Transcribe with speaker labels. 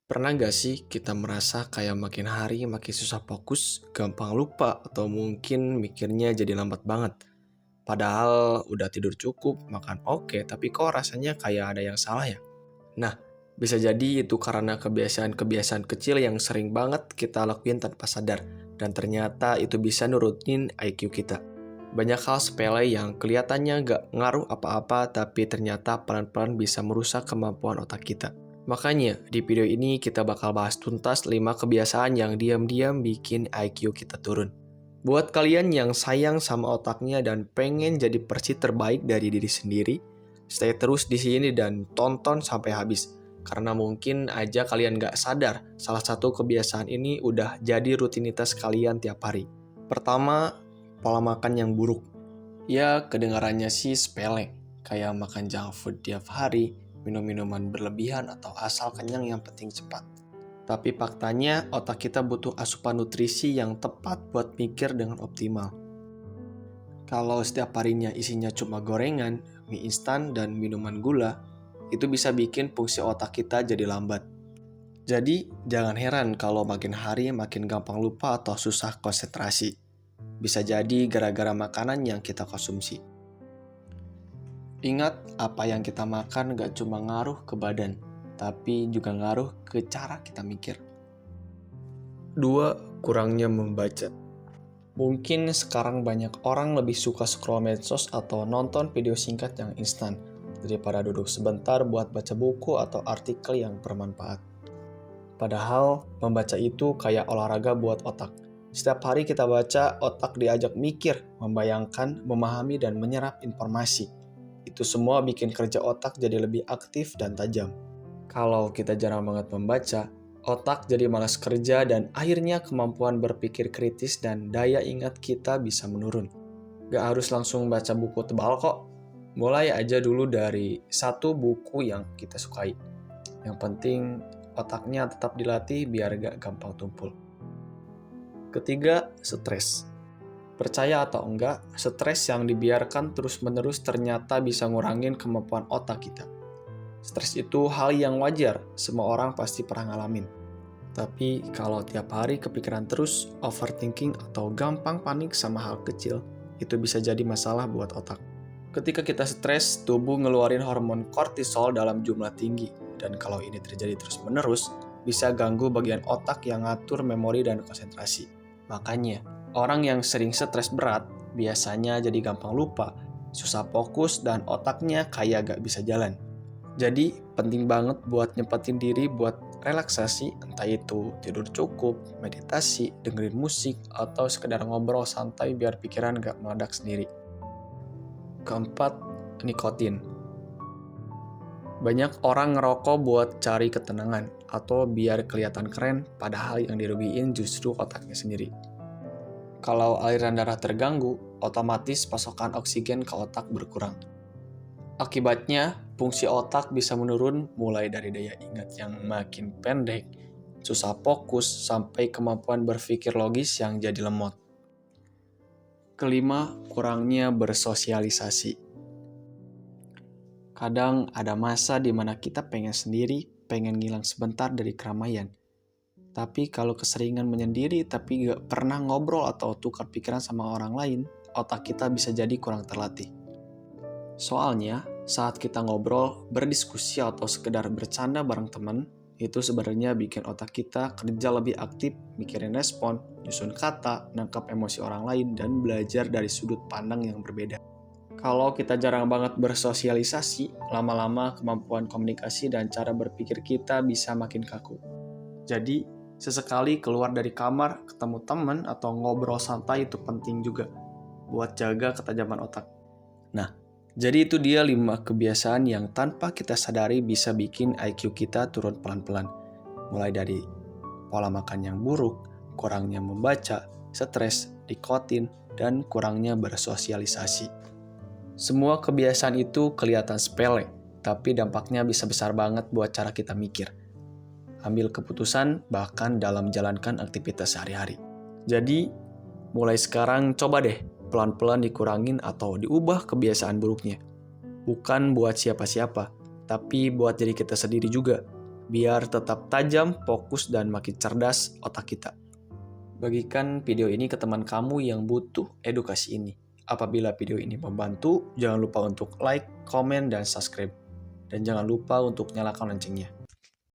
Speaker 1: Pernah gak sih kita merasa kayak makin hari makin susah fokus, gampang lupa, atau mungkin mikirnya jadi lambat banget? Padahal udah tidur cukup, makan oke, tapi kok rasanya kayak ada yang salah ya? Nah, bisa jadi itu karena kebiasaan-kebiasaan kecil yang sering banget kita lakuin tanpa sadar, dan ternyata itu bisa nurunin IQ kita. Banyak hal sepele yang kelihatannya gak ngaruh apa-apa, tapi ternyata pelan-pelan bisa merusak kemampuan otak kita. Makanya, di video ini kita bakal bahas tuntas 5 kebiasaan yang diam-diam bikin IQ kita turun. Buat kalian yang sayang sama otaknya dan pengen jadi versi terbaik dari diri sendiri, stay terus di sini dan tonton sampai habis. Karena mungkin aja kalian gak sadar, salah satu kebiasaan ini udah jadi rutinitas kalian tiap hari. Pertama, pola makan yang buruk. Ya, kedengarannya sih sepele, kayak makan junk food tiap hari, minum minuman berlebihan, atau asal kenyang yang penting cepat. Tapi faktanya, otak kita butuh asupan nutrisi yang tepat buat mikir dengan optimal. Kalau setiap harinya isinya cuma gorengan, mie instan, dan minuman gula, itu bisa bikin fungsi otak kita jadi lambat. Jadi, jangan heran kalau makin hari makin gampang lupa atau susah konsentrasi. Bisa jadi gara-gara makanan yang kita konsumsi. Ingat, apa yang kita makan gak cuma ngaruh ke badan, tapi juga ngaruh ke cara kita mikir. 2. Kurangnya membaca. Mungkin sekarang banyak orang lebih suka scroll medsos atau nonton video singkat yang instan, daripada duduk sebentar buat baca buku atau artikel yang bermanfaat. Padahal, membaca itu kayak olahraga buat otak. Setiap hari kita baca, otak diajak mikir, membayangkan, memahami, dan menyerap informasi. Itu semua bikin kerja otak jadi lebih aktif dan tajam. Kalau kita jarang banget membaca, otak jadi malas kerja dan akhirnya kemampuan berpikir kritis dan daya ingat kita bisa menurun. Gak harus langsung baca buku tebal kok. Mulai aja dulu dari satu buku yang kita sukai. Yang penting otaknya tetap dilatih biar gak gampang tumpul. Ketiga, stres. Percaya atau enggak, stres yang dibiarkan terus-menerus ternyata bisa ngurangin kemampuan otak kita. Stres itu hal yang wajar, semua orang pasti pernah ngalamin. Tapi kalau tiap hari kepikiran terus, overthinking atau gampang panik sama hal kecil, itu bisa jadi masalah buat otak. Ketika kita stres, tubuh ngeluarin hormon kortisol dalam jumlah tinggi. Dan kalau ini terjadi terus-menerus, bisa ganggu bagian otak yang ngatur memori dan konsentrasi. Makanya, orang yang sering stres berat biasanya jadi gampang lupa, susah fokus, dan otaknya kayak gak bisa jalan. Jadi, penting banget buat nyempetin diri buat relaksasi, entah itu tidur cukup, meditasi, dengerin musik, atau sekedar ngobrol santai biar pikiran gak meledak sendiri. Keempat, nikotin. Banyak orang ngerokok buat cari ketenangan atau biar kelihatan keren, padahal yang dirugiin justru otaknya sendiri. Kalau aliran darah terganggu, otomatis pasokan oksigen ke otak berkurang. Akibatnya, fungsi otak bisa menurun mulai dari daya ingat yang makin pendek, susah fokus, sampai kemampuan berpikir logis yang jadi lemot. Kelima, kurangnya bersosialisasi. Kadang ada masa di mana kita pengen sendiri, pengen ngilang sebentar dari keramaian. Tapi kalau keseringan menyendiri tapi gak pernah ngobrol atau tukar pikiran sama orang lain, otak kita bisa jadi kurang terlatih. Soalnya, saat kita ngobrol, berdiskusi atau sekedar bercanda bareng teman, itu sebenarnya bikin otak kita kerja lebih aktif, mikirin respon, nyusun kata, nangkap emosi orang lain, dan belajar dari sudut pandang yang berbeda. Kalau kita jarang banget bersosialisasi, lama-lama kemampuan komunikasi dan cara berpikir kita bisa makin kaku. Jadi, sesekali keluar dari kamar, ketemu teman, atau ngobrol santai itu penting juga buat jaga ketajaman otak. Nah, jadi itu dia 5 kebiasaan yang tanpa kita sadari bisa bikin IQ kita turun pelan-pelan. Mulai dari pola makan yang buruk, kurangnya membaca, stres, nikotin, dan kurangnya bersosialisasi. Semua kebiasaan itu kelihatan sepele, tapi dampaknya bisa besar banget buat cara kita mikir, ambil keputusan, bahkan dalam menjalankan aktivitas sehari-hari. Jadi, mulai sekarang coba deh pelan-pelan dikurangin atau diubah kebiasaan buruknya. Bukan buat siapa-siapa, tapi buat diri kita sendiri juga. biar tetap tajam, fokus, dan makin cerdas otak kita. Bagikan video ini ke teman kamu yang butuh edukasi ini. Apabila video ini membantu, jangan lupa untuk like, komen, dan subscribe. Dan jangan lupa untuk nyalakan loncengnya.